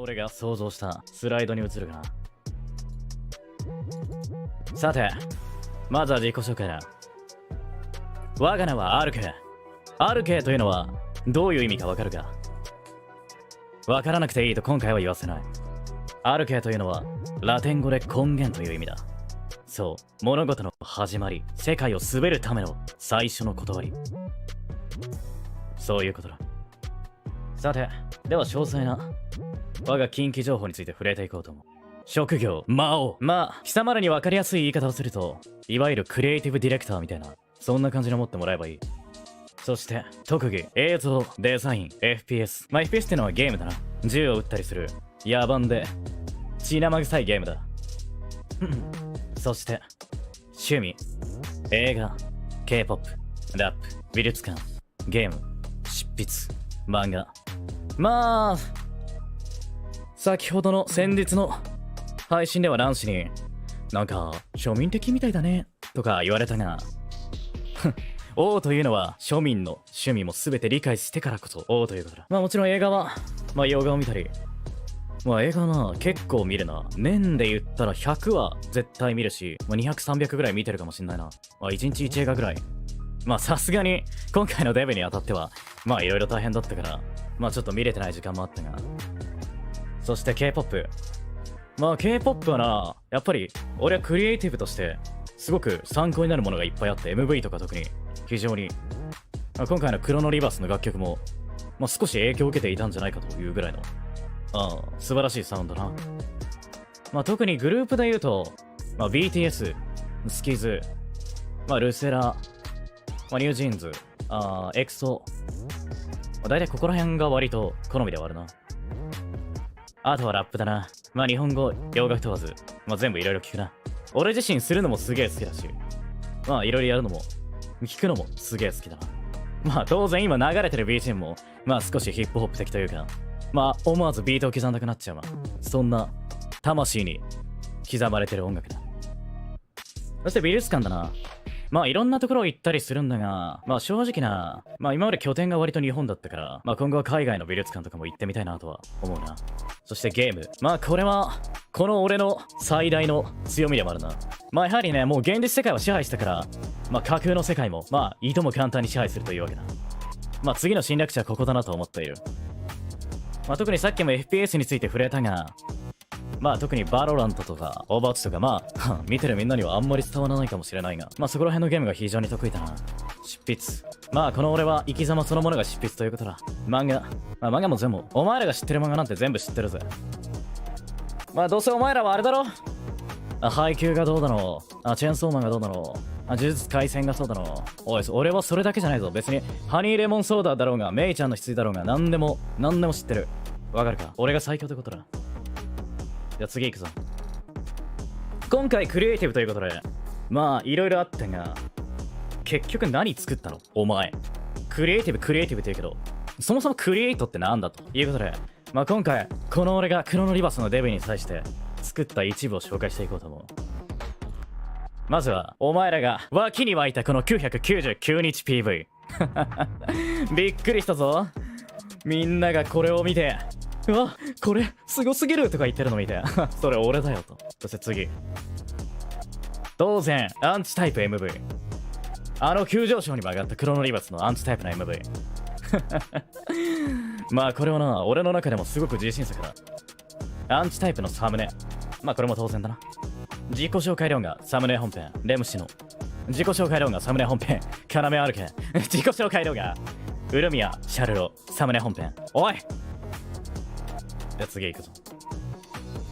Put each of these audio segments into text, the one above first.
の俺が想像したスライドに移るかな。さて、まずは自己紹介だ。我が名は RK。RK というのはどういう意味かわかるか？わからなくていいと今回は言わせない。RK というのはラテン語で根源という意味だ。そう、物事の始まり、世界を滑るための最初の断り。そういうことだ。さて、では詳細な我が近畿情報について触れていこうと思う。職業、魔王。まあ、貴様らに分かりやすい言い方をすると、いわゆるクリエイティブディレクターみたいな、そんな感じに思ってもらえばいい。そして、特技、映像、デザイン、FPS。まあ、FPS ってのはゲームだな。銃を撃ったりする、野蛮で、血生臭いゲームだ。そして、趣味、映画、K-POP、ラップ、美術館、ゲーム、執筆、漫画。まあ、先ほどの先日の配信では男子になんか庶民的みたいだねとか言われたが王というのは庶民の趣味も全て理解してからこそ王ということだ。まあもちろん映画は洋画を見たり、まあ映画は結構見るな。年で言ったら100は絶対見るし、200、300ぐらい見てるかもしんないな。1日1映画ぐらい。まあさすがに今回のデビにあたってはまあいろいろ大変だったから、まあちょっと見れてない時間もあったが。そして K-POP。まあ K-POP はな、やっぱり俺はクリエイティブとしてすごく参考になるものがいっぱいあって、 MV とか特に非常に、まあ、今回のクロノリバースの楽曲も、まあ、少し影響を受けていたんじゃないかというぐらいの素晴らしいサウンドな。まあ特にグループで言うと、まあ、BTS、スキズ、まあルセラ、まあ、ニュージーンズ、エクソ、まあ、大体ここら辺が割と好みではあるな。あとはラップだな。まあ日本語、洋楽問わず、まあ全部いろいろ聞くな。俺自身するのもすげえ好きだし、まあいろいろやるのも、聞くのもすげえ好きだな。まあ当然今流れてる BGM も、まあ少しヒップホップ的というか、まあ思わずビートを刻んだくなっちゃうわ。そんな、魂に刻まれてる音楽だ。そして美術館だな。まあいろんなところ行ったりするんだが、まあ正直な、まあ今まで拠点が割と日本だったから、まあ今後は海外の美術館とかも行ってみたいなとは思うな。そしてゲーム。まあこれは、この俺の最大の強みでもあるな。まあやはりね、もう現実世界は支配したから、まあ架空の世界も、まあいとも簡単に支配するというわけだ。まあ次の侵略者はここだなと思っている。まあ特にさっきも FPS について触れたが、まあ特にバロラントとかオーバーウォッチとか、まあ見てるみんなにはあんまり伝わらないかもしれないが、まあそこら辺のゲームが非常に得意だな。執筆。まあこの俺は生き様そのものが執筆ということだ。漫画。まあ漫画も全部、お前らが知ってる漫画なんて全部知ってるぜ。まあどうせお前らはあれだろ、配給がどうだろう、チェーンソーマンがどうだろう、呪術廻戦がそうだろう。おい、俺はそれだけじゃないぞ。別にハニーレモンソーダだろうが、メイちゃんの羊だろうが、何でも知ってる。わかるか？俺が最強ってことだ。じゃあ次行くぞ。今回クリエイティブということで、まあいろいろあったが、結局何作ったのお前。クリエイティブって言うけど、そもそもクリエイトってなんだということで、まあ今回この俺がクロノリバスのデビューに際して作った一部を紹介していこうと思う。まずはお前らが脇に湧いたこの999日 PV びっくりしたぞ。みんながこれを見て、うわ、これすごすぎるとか言ってるの見てそれ俺だよと。そして次、当然アンチタイプ MV、 急上昇に曲がったクロノリバスのアンチタイプな MV まあこれはな、俺の中でもすごく自信作だ。アンチタイプのサムネ、まあこれも当然だな。自己紹介動画サムネ本編レムシの、自己紹介動画サムネ本編要あるけ自己紹介動画ウルミアシャルロサムネ本編。おい、じゃあ次行くぞ。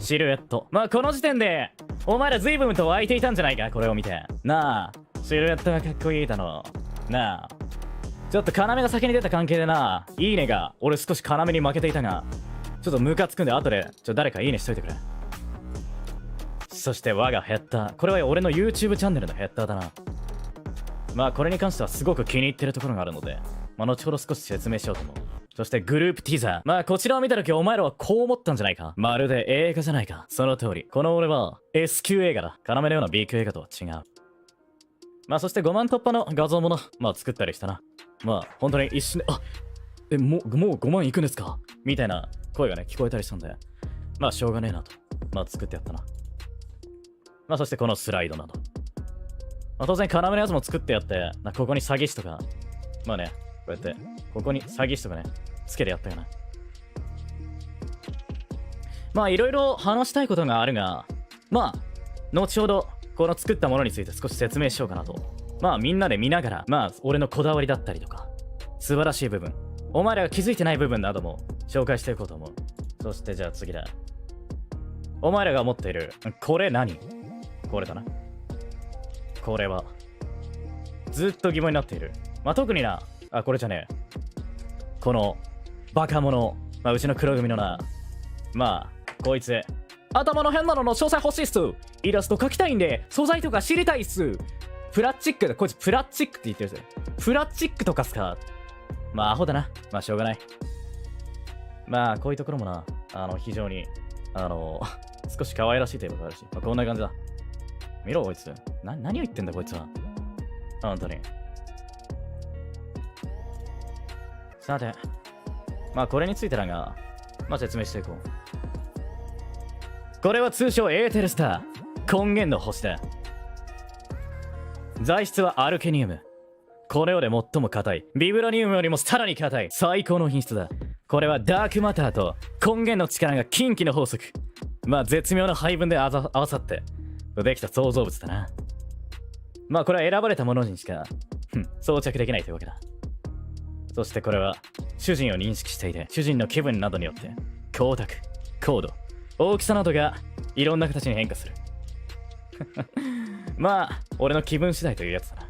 シルエット。まあこの時点でお前ら随分と湧いていたんじゃないか、これを見て。なあ、シルエットがかっこいいだろ。なあ、ちょっと要が先に出た関係でな、いいねが俺少し要に負けていたが、ちょっとムカつくんで後で誰かいいねしといてくれ。そして我がヘッダー、これは俺の YouTube チャンネルのヘッダーだな。まあこれに関してはすごく気に入ってるところがあるので、まあ後ほど少し説明しようと思う。そしてグループティザー。まあこちらを見た時お前らはこう思ったんじゃないか。まるで映画じゃないか。その通り。この俺は S 級映画だ。要のような B 級映画とは違う。まあそして5万突破の画像もな、まあ作ったりしたな。まあ本当に一瞬で、もう5万いくんですかみたいな声がね聞こえたりしたんで、まあしょうがねえなと。まあ作ってやったな。まあそしてこのスライドなど。まあ当然要のやつも作ってやって、ここに詐欺師とか、まあね、こうやって、ここに詐欺師とかね、つけてやったよな。まあいろいろ話したいことがあるが、まあ、後ほどこの作ったものについて少し説明しようかなと。まあみんなで見ながら、まあ俺のこだわりだったりとか、素晴らしい部分、お前らが気づいてない部分なども紹介していこうと思う。そしてじゃあ次だ。お前らが持っている、これ何？これだな。これは、ずっと疑問になっている。まあ特にな、これじゃねえ。この、バカ者、まあうちの黒組のな、まあ、こいつ、頭の変なのの詳細欲しいっす。イラスト描きたいんで、素材とか知りたいっす。プラスチックだ。こいつプラスチックって言ってるぜ。プラスチックとかっすか。まあ、アホだな。まあ、しょうがない。まあ、こういうところもな、非常に、少し可愛らしいといえば可愛らしい。まあ、こんな感じだ。見ろ、こいつ。何を言ってんだ、こいつは。本当に。さて、まあ、これについてだが、まあ、説明していこう。これは通称エーテルスター。根源の星だ。材質はアルケニウム。この世で最も硬い。ビブラニウムよりもさらに硬い。最高の品質だ。これはダークマターと根源の力が近畿の法則。まあ絶妙な配分で合わさってできた創造物だな。まあこれは選ばれた者にしか装着できないというわけだ。そしてこれは主人を認識していて、主人の気分などによって光沢、高度、大きさなどがいろんな形に変化する。まあ俺の気分次第というやつだな。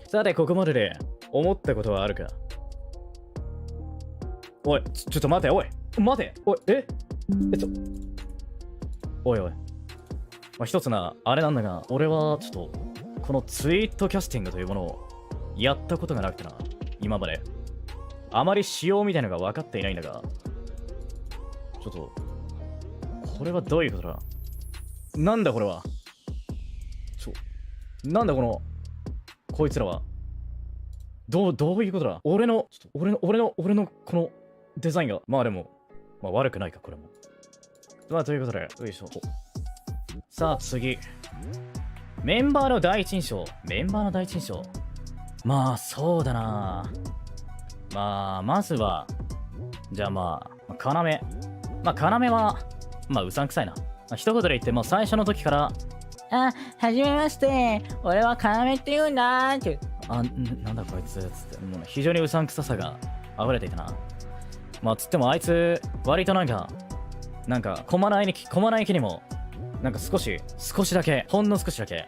さてここまでで思ったことはあるか？おい、ちょっと待て、おい待て、おい、おいおい、まあ、一つな、あれなんだが、俺はちょっとこのツイートキャスティングというものをやったことがなくてな、今まであまり仕様みたいなのが分かっていないんだが、ちょっとこれはどういうことだ？なんだこれは。なんだこいつらは。どういうことだ？俺のこのデザインが、まあでも、まあ悪くないか、これも。まあということで、よいしょ。さあ次。メンバーの第一印象。まあそうだな。まあまずは、じゃあまあ、要。まあ要は、まあうさんくさいな。まあ、一言で言っても最初の時から、はじめまして。俺は要って言うんだって。なんだこいつつって、もう非常にうさんくささが溢れていたな。まあつってもあいつ割となんか駒内駅にもなんか少しだけ、ほんの少しだけ、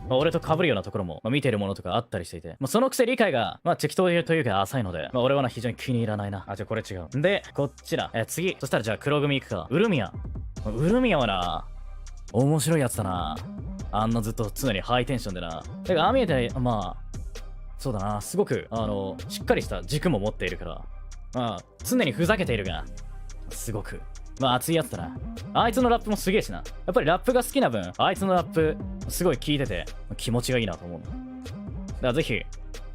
まあ、俺と被るようなところも、まあ、見てるものとかあったりしていて、まあ、そのくせ理解がまあ適当というか浅いので、まあ、俺は非常に気に入らないな。じゃあこれ違う。でこっちだ。次、そしたらじゃあ黒組行くか。ウルミアはな、面白いやつだな。あんなずっと常にハイテンションでな。てかああ見えて、まあそうだな、すごくしっかりした軸も持っているから、まあ常にふざけているが、すごくまあ熱いやつだな。あいつのラップもすげえしな。やっぱりラップが好きな分、あいつのラップすごい聞いてて気持ちがいいなと思う。だからぜひ、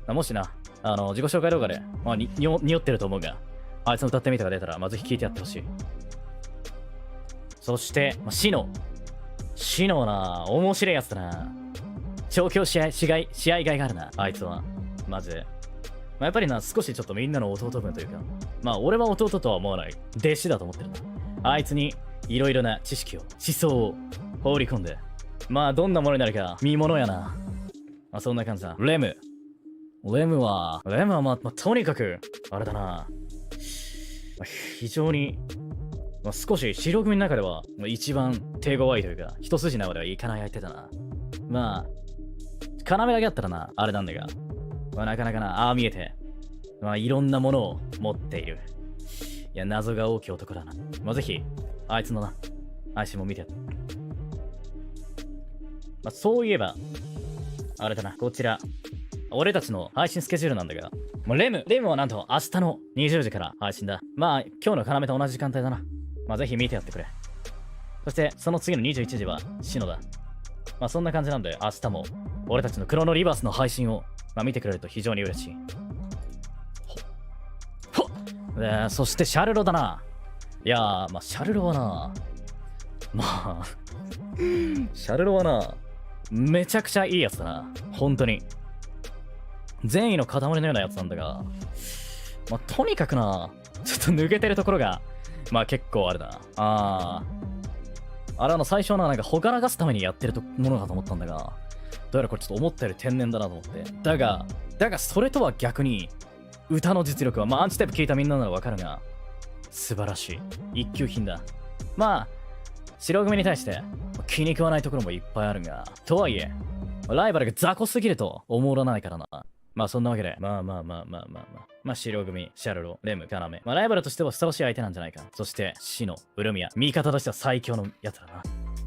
もしな自己紹介動画で、まあ、匂ってると思うが、あいつの歌ってみたが出たら、まあ、ぜひ聞いてやってほしい。そして、まあ、シノな、面白いやつだな。調教試合がいがあるな、あいつは。マジで。まあ、やっぱりな、少しちょっとみんなの弟分というか、まあ俺は弟とは思わない。弟子だと思ってる。あいつにいろいろな知識を、思想を放り込んで、まあどんなものになるか見ものやな。まあそんな感じだ。レムはまあとにかく、あれだな。まあ、非常に、まあ、少し白組の中では、まあ、一番手強いというか、一筋縄ではいかない相手だな。まあ、要だけだったらな、あれなんだが、まあ、なかなかな、ああ見えて、まあいろんなものを持っている。いや、謎が大きい男だな。まあぜひ、あいつのな、配信も見てやって。まあそういえば、あれだな、こちら、俺たちの配信スケジュールなんだが、もうレムはなんと明日の20時から配信だ。まあ今日の要と同じ時間帯だな。まあぜひ見てやってくれ。そしてその次の21時はシノだ。まあそんな感じなんで、明日も俺たちのクロノリバースの配信を、まあ、見てくれると非常に嬉しい。でそしてシャルロだな。いやー、まあシャルロはな、まあシャルロはな、めちゃくちゃいいやつだな。本当に善意の塊のようなやつなんだが、まあとにかくな、ちょっと抜けてるところがまあ結構あるな。あれ最初はなんかほがらかすためにやってるものかと思ったんだが、どうやらこれちょっと思ったより天然だなと思って。だがそれとは逆に歌の実力は、まあアンチタイプ聞いたみんなならわかるが、素晴らしい一級品だ。まあ白組に対して気に食わないところもいっぱいあるが、とはいえライバルが雑魚すぎると思わないからな。まあそんなわけで、まあ白組、シャルロ、レム、カナメ、まあライバルとしてはふさわしい相手なんじゃないか。そしてシノ、ウルミア、味方としては最強のやつだな。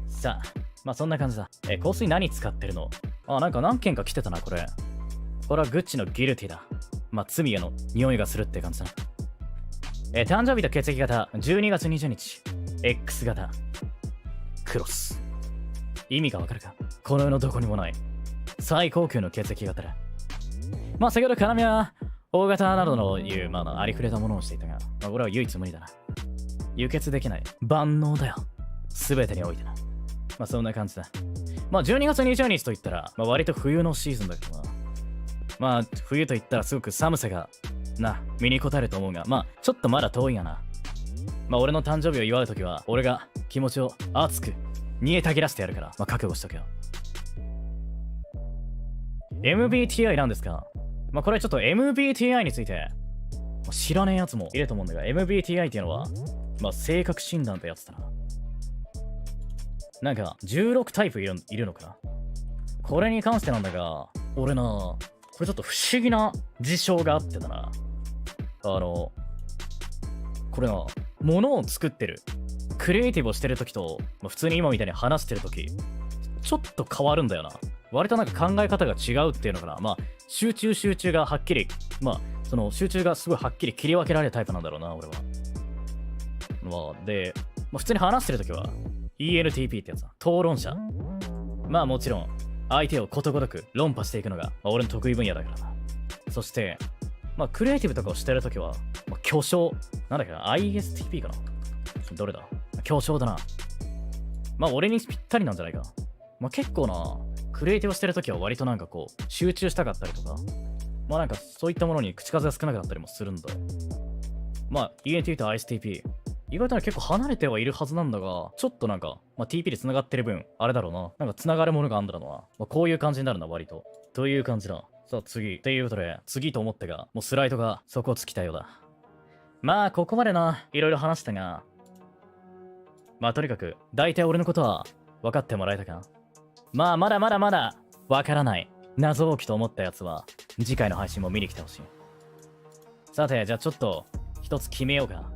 さあまあそんな感じだ。香水何使ってるの？なんか何件か来てたな。これはグッチのギルティだ。まあ罪への匂いがするって感じだな。誕生日と血液型12月20日 X 型クロス。意味がわかるか？この世のどこにもない最高級の血液型だ。まあ先ほどカナミは大型などのいう、まあ、ありふれたものをしていたが、まあ、これは唯一無二だな。輸血できない万能だよ、全てにおいてな。まあそんな感じだ。まあ12月20日といったら、まあ、割と冬のシーズンだけどな。まあ冬といったらすごく寒さが身に応えると思うが、まあちょっとまだ遠いがな。まあ俺の誕生日を祝うときは俺が気持ちを熱く煮えたぎらせてやるから、まあ覚悟しとけよ。MBTI なんですか？まあこれちょっと MBTI について知らねえやつもいると思うんだが、 MBTI っていうのはまあ性格診断ってやつだな。なんか16タイプいるのかな。これに関してなんだが、俺な、これちょっと不思議な事象があってだな。これな、物を作ってるクリエイティブをしてるときと、まあ、普通に今みたいに話してるときちょっと変わるんだよな。割となんか考え方が違うっていうのかな。まあ集中がはっきり、まあその集中がすごいはっきり切り分けられるタイプなんだろうな、俺は。まあで、まあ、普通に話してるときは ENTP ってやつだ。討論者。まあもちろん相手をことごとく論破していくのが、まあ、俺の得意分野だからな。そしてまあクリエイティブとかをしてるときは、まあ、巨匠なんだっけな、 ISTP かな、どれだ、巨匠だな。まあ俺にぴったりなんじゃないか。まあ結構な、クリエイティブしてるときは割となんかこう集中したかったりとか、まあなんかそういったものに口数が少なくなったりもするんだよ。まあ ENTP と ISTP 意外と結構離れてはいるはずなんだが、ちょっとなんか、まあ、TP で繋がってる分あれだろうな、なんか繋がるものがあるんだろうな。まあ、こういう感じになるな、割とという感じだ。さあ次っていうことで、次と思ったがもうスライドが底をつきたようだ。まあここまでないろいろ話したが、まあとにかく大体俺のことは分かってもらえたか。まあまだわからない謎多きと思ったやつは次回の配信も見に来てほしい。さてじゃあちょっと一つ決めようか。